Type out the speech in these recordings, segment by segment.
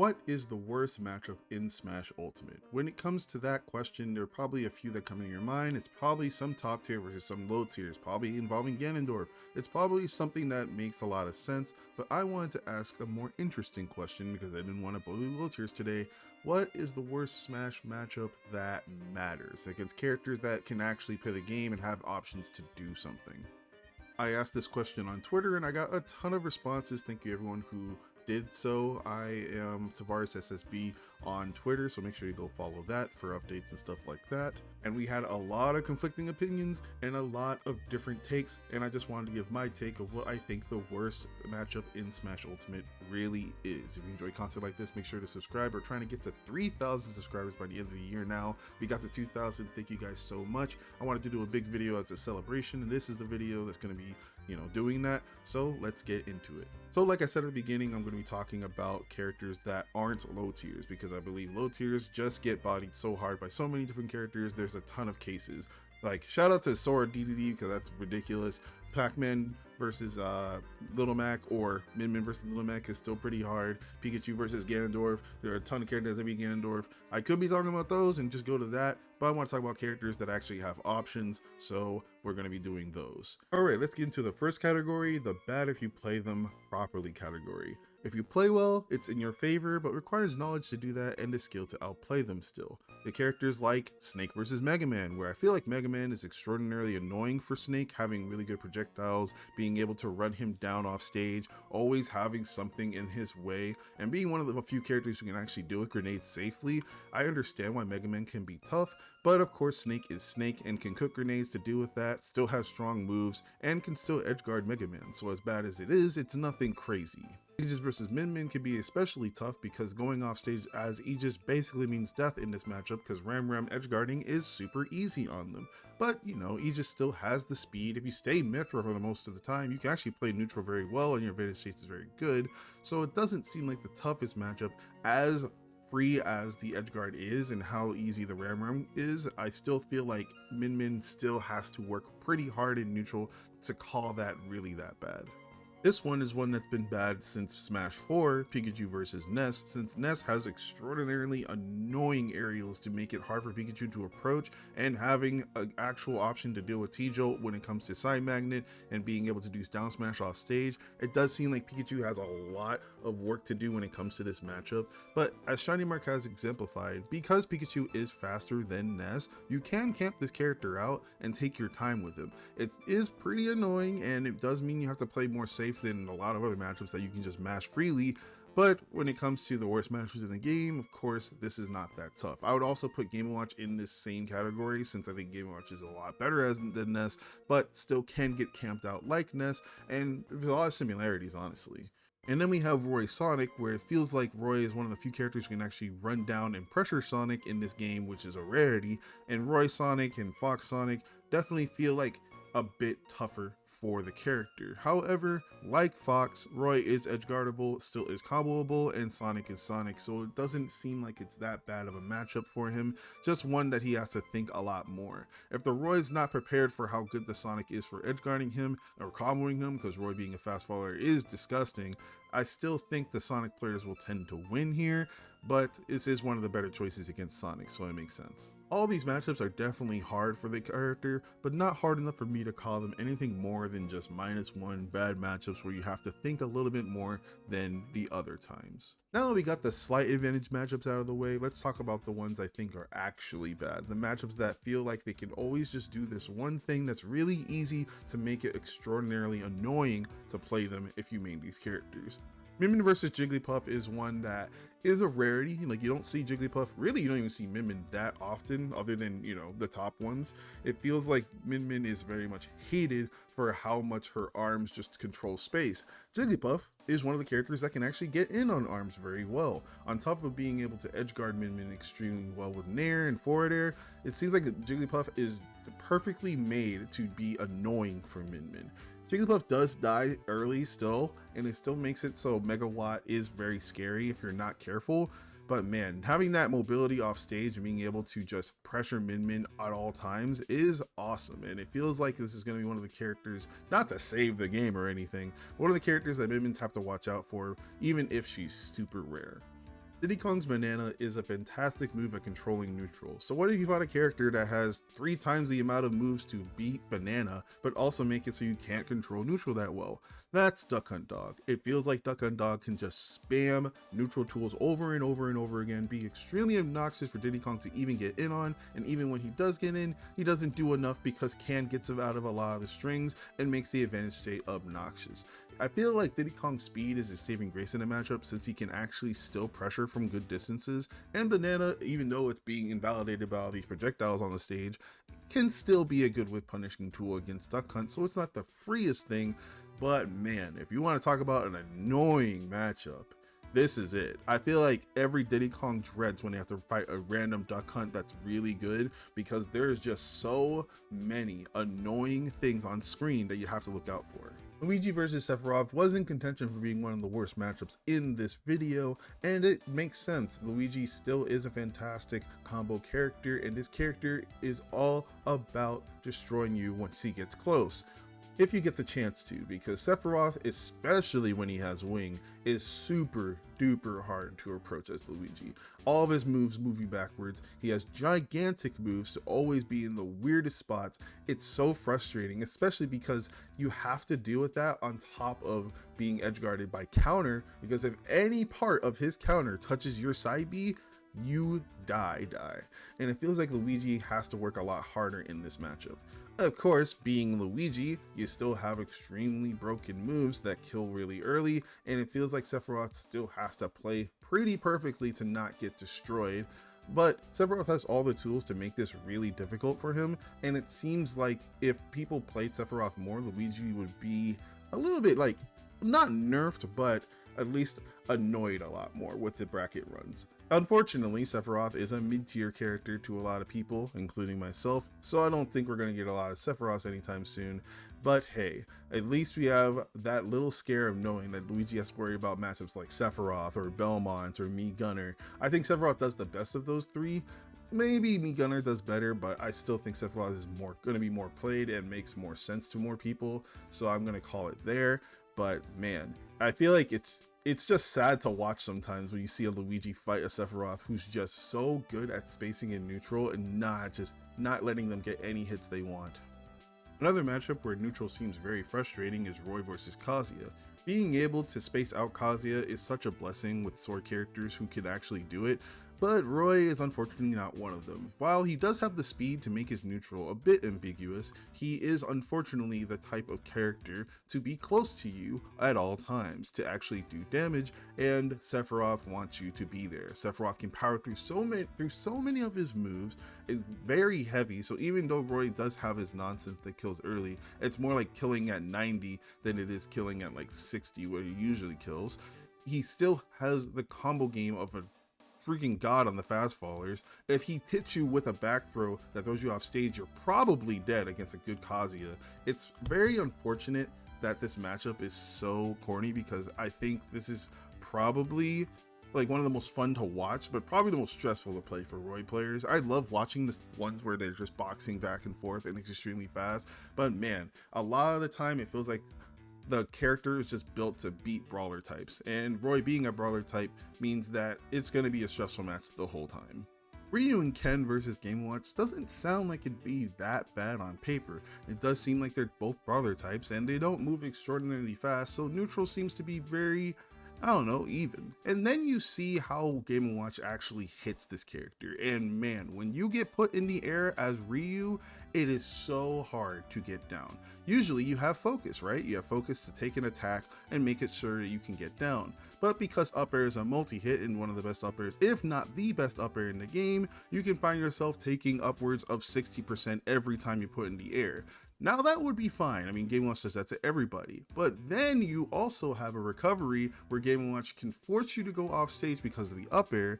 What is the worst matchup in Smash Ultimate? When it comes to that question, there are probably a few that come into your mind. It's probably some top tier versus some low tiers, probably involving Ganondorf. It's probably something that makes a lot of sense, but I wanted to ask a more interesting question because I didn't want to bully low tiers today. What is the worst Smash matchup that matters against characters that can actually play the game and have options to do something? I asked this question on Twitter and I got a ton of responses. Thank you everyone who did so. I am Tavares SSB on Twitter, so make sure you go follow that for updates and stuff like that. And we had a lot of conflicting opinions and a lot of different takes, and I just wanted to give my take of what I think the worst matchup in Smash Ultimate really is. If you enjoy content like this, make sure to subscribe. We're trying to get to 3,000 subscribers by the end of the year now. We got to 2,000. Thank you guys so much. I wanted to do a big video as a celebration, and this is the video that's going to be doing that. So let's get into it. So like I said at the beginning, I'm going to be talking about characters that aren't low tiers because I believe low tiers just get bodied so hard by so many different characters. There's a ton of cases. Like shout out to Sora DDD because that's ridiculous. Pac-Man versus Little Mac or Min Min versus Little Mac is still pretty hard. Pikachu versus Ganondorf. There are a ton of characters that beat Ganondorf. I could be talking about those and just go to that, but I want to talk about characters that actually have options, so we're going to be doing those. Alright, let's get into the first category, the bad if you play them properly category. If you play well, it's in your favor, but requires knowledge to do that and the skill to outplay them still. The characters like Snake versus Mega Man, where I feel like Mega Man is extraordinarily annoying for Snake, having really good projectiles, being able to run him down off stage, always having something in his way, and being one of the few characters who can actually deal with grenades safely. I understand why Mega Man can be tough, but of course Snake is Snake and can cook grenades to deal with that, still has strong moves, and can still edgeguard Mega Man, so as bad as it is, it's nothing crazy. Aegis versus Min Min can be especially tough because going off stage as Aegis basically means death in this matchup because Ram Ram edgeguarding is super easy on them. But Aegis still has the speed. If you stay Mithra for the most of the time, you can actually play neutral very well and your Vedic States is very good. So it doesn't seem like the toughest matchup. As free as the edgeguard is and how easy the Ram Ram is, I still feel like Min Min still has to work pretty hard in neutral to call that really that bad. This one is one that's been bad since Smash 4, Pikachu versus Ness, since Ness has extraordinarily annoying aerials to make it hard for Pikachu to approach, and having an actual option to deal with T-Jolt when it comes to Side Magnet and being able to do down smash off stage. It does seem like Pikachu has a lot of work to do when it comes to this matchup, but as Shiny Mark has exemplified, because Pikachu is faster than Ness, you can camp this character out and take your time with him. It is pretty annoying and it does mean you have to play more safe than a lot of other matchups that you can just mash freely, but when it comes to the worst matchups in the game, of course, this is not that tough. I would also put Game & Watch in this same category since I think Game & Watch is a lot better than Ness, but still can get camped out like Ness, and there's a lot of similarities, honestly. And then we have Roy Sonic, where it feels like Roy is one of the few characters who can actually run down and pressure Sonic in this game, which is a rarity, and Roy Sonic and Fox Sonic definitely feel like a bit tougher for the character. However, like Fox, Roy is edgeguardable, still is comboable, and Sonic is Sonic, so it doesn't seem like it's that bad of a matchup for him, just one that he has to think a lot more. If the Roy's not prepared for how good the Sonic is for edgeguarding him or comboing him, because Roy being a fast follower is disgusting, I still think the Sonic players will tend to win here, but this is one of the better choices against Sonic, so it makes sense. All these matchups are definitely hard for the character, but not hard enough for me to call them anything more than just -1 bad matchups where you have to think a little bit more than the other times. Now that we got the slight advantage matchups out of the way, let's talk about the ones I think are actually bad. The matchups that feel like they can always just do this one thing that's really easy to make it extraordinarily annoying to play them if you main these characters. Min Min versus Jigglypuff is one that is a rarity. Like, you don't see Jigglypuff, really you don't even see Min Min that often other than, the top ones. It feels like Min Min is very much hated for how much her arms just control space. Jigglypuff is one of the characters that can actually get in on arms very well. On top of being able to edgeguard Min Min extremely well with Nair and forward air, it seems like Jigglypuff is perfectly made to be annoying for Min Min. Jigglypuff does die early still, and it still makes it so Mega Watt is very scary if you're not careful, but man, having that mobility off stage and being able to just pressure Min Min at all times is awesome, and it feels like this is going to be one of the characters, not to save the game or anything, one of the characters that Min Mins have to watch out for, even if she's super rare. Diddy Kong's banana is a fantastic move at controlling neutral. So what if you fought a character that has 3 times the amount of moves to beat banana, but also make it so you can't control neutral that well? That's Duck Hunt Dog. It feels like Duck Hunt Dog can just spam neutral tools over and over and over again, be extremely obnoxious for Diddy Kong to even get in on, and even when he does get in, he doesn't do enough because Can gets him out of a lot of the strings and makes the advantage state obnoxious. I feel like Diddy Kong's speed is his saving grace in a matchup since he can actually still pressure from good distances, and banana, even though it's being invalidated by all these projectiles on the stage, can still be a good whip punishing tool against Duck Hunt, so it's not the freest thing, but man, if you want to talk about an annoying matchup, this is it. I feel like every Diddy Kong dreads when they have to fight a random Duck Hunt that's really good, because there's just so many annoying things on screen that you have to look out for. Luigi versus Sephiroth was in contention for being one of the worst matchups in this video, and it makes sense. Luigi still is a fantastic combo character, and this character is all about destroying you once he gets close. If you get the chance to, because Sephiroth, especially when he has wing, is super duper hard to approach as Luigi. All of his moves move you backwards. He has gigantic moves to always be in the weirdest spots. It's so frustrating, especially because you have to deal with that on top of being edge guarded by counter, because if any part of his counter touches your side B, you die. And it feels like Luigi has to work a lot harder in this matchup. Of course, being Luigi, you still have extremely broken moves that kill really early, and it feels like Sephiroth still has to play pretty perfectly to not get destroyed. But Sephiroth has all the tools to make this really difficult for him, and it seems like if people played Sephiroth more, Luigi would be a little bit like, not nerfed, but at least annoyed a lot more with the bracket runs. Unfortunately, Sephiroth is a mid-tier character to a lot of people, including myself, so I don't think we're going to get a lot of Sephiroths anytime soon. But hey, at least we have that little scare of knowing that Luigi has to worry about matchups like Sephiroth or Belmont or Mii Gunner. I think Sephiroth does the best of those three. Maybe Mii Gunner does better, but I still think Sephiroth is going to be more played and makes more sense to more people, so I'm going to call it there. But man, I feel like it's just sad to watch sometimes when you see a Luigi fight a Sephiroth who's just so good at spacing in neutral and not letting them get any hits they want. Another matchup where neutral seems very frustrating is Roy versus Kazuya. Being able to space out Kazuya is such a blessing with sword characters who can actually do it, but Roy is unfortunately not one of them. While he does have the speed to make his neutral a bit ambiguous, he is unfortunately the type of character to be close to you at all times to actually do damage, and Sephiroth wants you to be there. Sephiroth can power through so many of his moves, is very heavy, so even though Roy does have his nonsense that kills early, it's more like killing at 90 than it is killing at like 60 where he usually kills. He still has the combo game of a freaking god on the fast fallers. If he hits you with a back throw that throws you off stage, you're probably dead against a good Kazuya. It's very unfortunate that this matchup is so corny, because I think this is probably like one of the most fun to watch, but probably the most stressful to play for Roy players. I love watching the ones where they're just boxing back and forth and it's extremely fast, but man, a lot of the time it feels like the character is just built to beat brawler types, and Roy being a brawler type means that it's going to be a stressful match the whole time. Ryu and Ken versus Game & Watch doesn't sound like it'd be that bad on paper. It does seem like they're both brawler types and they don't move extraordinarily fast, so neutral seems to be very, I don't know, even. And then you see how Game & Watch actually hits this character, and man, when you get put in the air as Ryu, it is so hard to get down. Usually you have focus, right? You have focus to take an attack and make it sure that you can get down. But because up air is a multi-hit and one of the best up airs, if not the best up air in the game, you can find yourself taking upwards of 60% every time you put in the air. Now that would be fine. I mean, Game & Watch does that to everybody. But then you also have a recovery where Game & Watch can force you to go off stage because of the up air,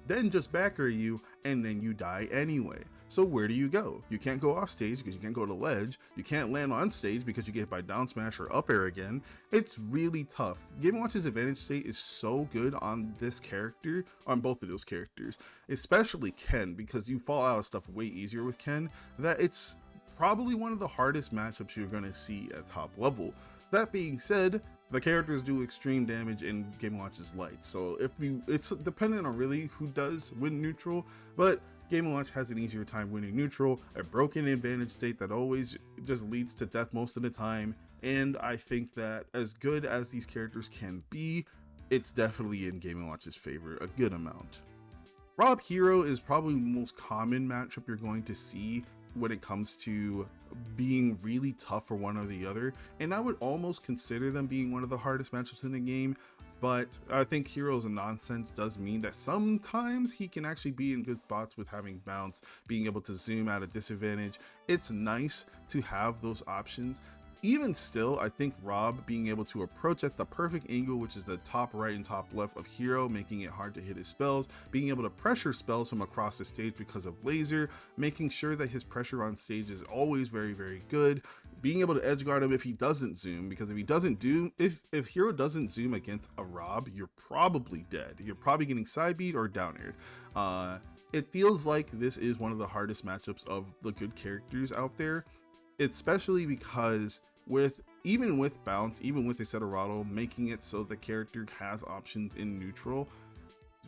then just back air you, and then you die anyway. So where do you go? You can't go off stage because you can't go to ledge. You can't land on stage because you get hit by down smash or up air again. It's really tough. Game & Watch's advantage state is so good on this character, on both of those characters, especially Ken, because you fall out of stuff way easier with Ken, that it's probably one of the hardest matchups you're going to see at top level. That being said, The characters do extreme damage and Game & Watch is light. So it's dependent on really who does win neutral, but Game & Watch has an easier time winning neutral, a broken advantage state that always just leads to death most of the time. And I think that as good as these characters can be, it's definitely in Game & Watch's favor a good amount. Rob Hero is probably the most common matchup you're going to see when it comes to being really tough for one or the other, and I would almost consider them being one of the hardest matchups in the game. But I think Hero's nonsense does mean that sometimes he can actually be in good spots with having bounce, being able to zoom at a disadvantage. It's nice to have those options. Even still, I think Rob being able to approach at the perfect angle, which is the top right and top left of Hero, making it hard to hit his spells, being able to pressure spells from across the stage because of laser, making sure that his pressure on stage is always very, very good, being able to edge guard him if he doesn't zoom, because if Hero doesn't zoom against a Rob, you're probably dead. You're probably getting side beat or down aired. It feels like this is one of the hardest matchups of the good characters out there, especially because even with bounce, even with Accelerado, making it so the character has options in neutral,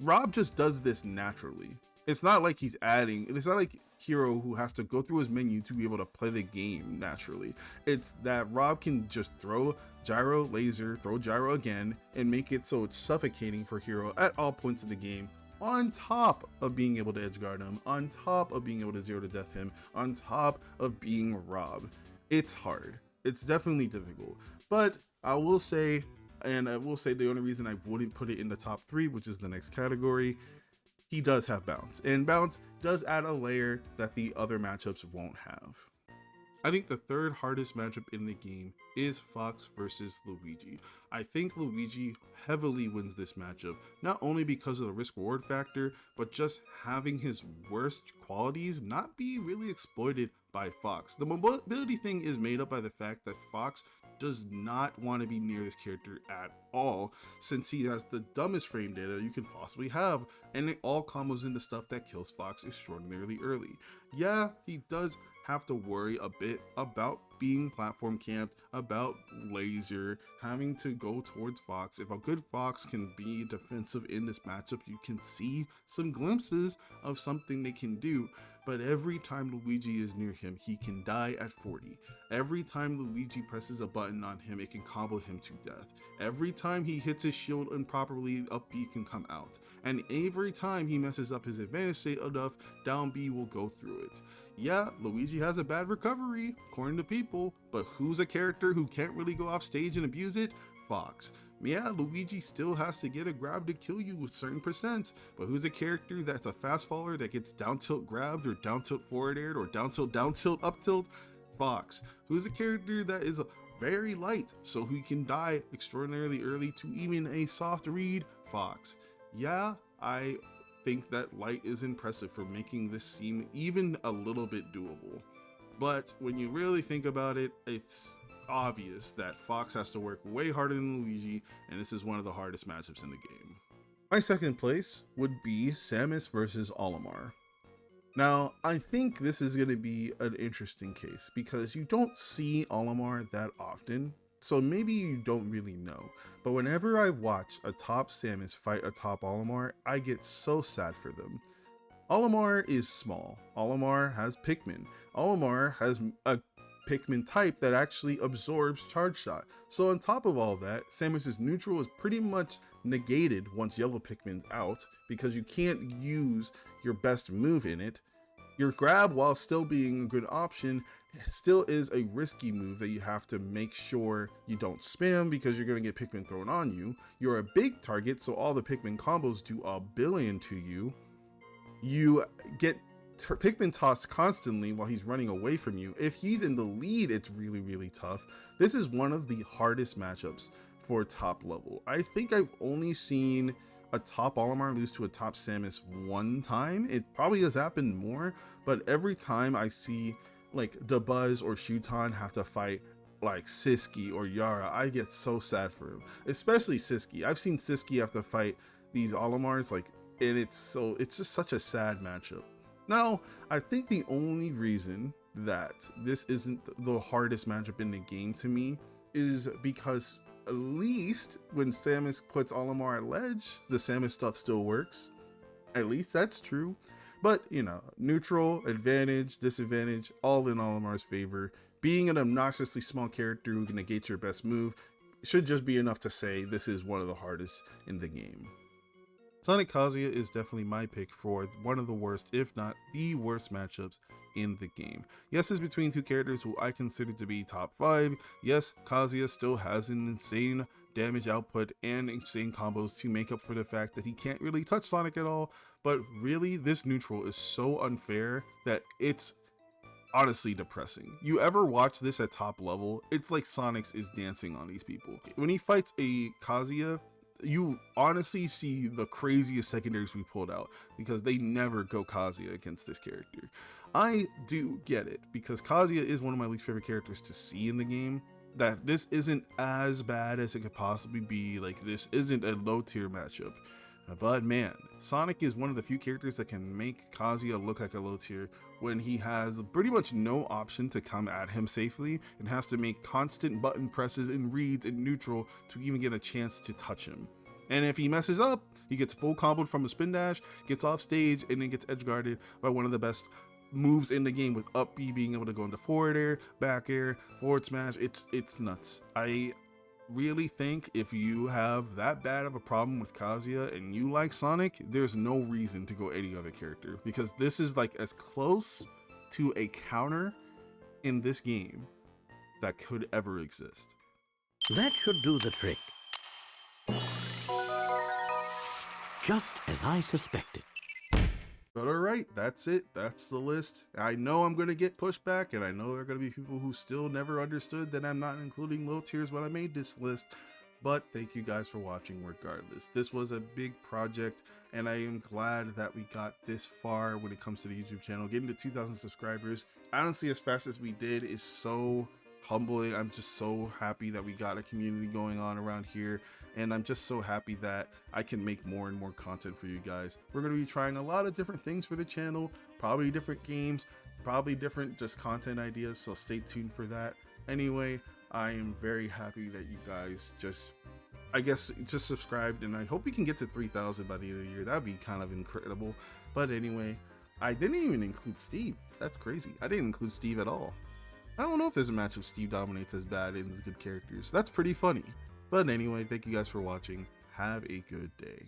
Rob just does this naturally. It's not like he's it's not like Hero who has to go through his menu to be able to play the game naturally. It's that Rob can just throw gyro, laser, throw gyro again, and make it so it's suffocating for Hero at all points of the game, on top of being able to edge guard him, on top of being able to zero to death him, on top of being Rob. It's hard. It's definitely difficult, but I will say the only reason I wouldn't put it in the top 3, which is the next category, he does have bounce, and bounce does add a layer that the other matchups won't have. I think the third hardest matchup in the game is Fox versus Luigi. I think Luigi heavily wins this matchup, not only because of the risk reward factor, but just having his worst qualities not be really exploited by Fox. The mobility thing is made up by the fact that Fox does not want to be near this character at all, since he has the dumbest frame data you can possibly have, and it all combos into stuff that kills Fox extraordinarily early. Yeah, he does have to worry a bit about being platform camped, about laser, having to go towards Fox. If a good Fox can be defensive in this matchup, you can see some glimpses of something they can do. But every time Luigi is near him, he can die at 40. Every time Luigi presses a button on him, it can combo him to death. Every time he hits his shield improperly, up B can come out. And every time he messes up his advantage state enough, down B will go through it. Yeah, Luigi has a bad recovery, according to people, but who's a character who can't really go off stage and abuse it? Fox. Yeah, Luigi still has to get a grab to kill you with certain percents, but who's a character that's a fast faller that gets down tilt grabbed or down tilt forward aired or down tilt up tilt? Fox. Who's a character that is very light, so he can die extraordinarily early to even a soft read? Fox. Yeah, I think that light is impressive for making this seem even a little bit doable. But when you really think about it, it's obvious that Fox has to work way harder than Luigi, and this is one of the hardest matchups in the game. My second place would be Samus versus Olimar. Now, I think this is going to be an interesting case because you don't see Olimar that often, so maybe you don't really know. But whenever I watch a top Samus fight a top Olimar, I get so sad for them. Olimar is small. Olimar has Pikmin. Olimar has a Pikmin type that actually absorbs charge shot. So on top of all that, Samus's neutral is pretty much negated once yellow Pikmin's out because you can't use your best move in it. Your grab, while still being a good option, still is a risky move that you have to make sure you don't spam because you're going to get Pikmin thrown on you. You're a big target, so all the Pikmin combos do a billion to you. You get Pikmin tossed constantly while he's running away from you. If he's in the lead, it's really, really tough. This is one of the hardest matchups for top level. I think I've only seen a top Olimar lose to a top Samus one time. It probably has happened more, but every time I see like Dabuz or Shuton have to fight like Siski or Yara, I get so sad for him, especially Siski. I've seen Siski have to fight these Olimars, and it's just such a sad matchup. Now, I think the only reason that this isn't the hardest matchup in the game to me is because at least when Samus puts Olimar at ledge, the Samus stuff still works. At least that's true. But, you know, neutral, advantage, disadvantage, all in Olimar's favor. Being an obnoxiously small character who can negate your best move should just be enough to say this is one of the hardest in the game. Sonic Kazuya is definitely my pick for one of the worst, if not the worst matchups in the game. Yes, it's between two characters who I consider to be top 5. Yes, Kazuya still has an insane damage output and insane combos to make up for the fact that he can't really touch Sonic at all, but really this neutral is so unfair that it's honestly depressing. You ever watch this at top level? It's like Sonic's is dancing on these people. When he fights a Kazuya, you honestly see the craziest secondaries we pulled out because they never go Kazuya against this character. I do get it because Kazuya is one of my least favorite characters to see in the game. That this isn't as bad as it could possibly be, like this isn't a low tier matchup. But man, Sonic is one of the few characters that can make Kazuya look like a low tier when he has pretty much no option to come at him safely and has to make constant button presses and reads in neutral to even get a chance to touch him. And if he messes up, he gets full comboed from a spin dash, gets off stage, and then gets edge guarded by one of the best moves in the game with up B being able to go into forward air, back air, forward smash. It's nuts. I really think if you have that bad of a problem with Kazuya and you like Sonic, there's no reason to go any other character because this is like as close to a counter in this game that could ever exist. That should do the trick. Just as I suspected. But alright, that's it. That's the list. I know I'm going to get pushback, and I know there are going to be people who still never understood that I'm not including low tiers when I made this list. But thank you guys for watching regardless. This was a big project, and I am glad that we got this far when it comes to the YouTube channel. Getting to 2,000 subscribers, honestly, as fast as we did is so humbling. I'm just so happy that we got a community going on around here, and I'm just so happy that I can make more and more content for you guys. We're going to be trying a lot of different things for the channel, probably different games, probably different just content ideas, so stay tuned for that. Anyway, I am very happy that you guys just subscribed, and I hope we can get to 3,000 by the end of the year. That'd be kind of incredible. But anyway, I didn't even include Steve. That's crazy. I didn't include Steve at all. I don't know if there's a match of Steve dominates as bad in the good characters. That's pretty funny. But anyway, thank you guys for watching. Have a good day.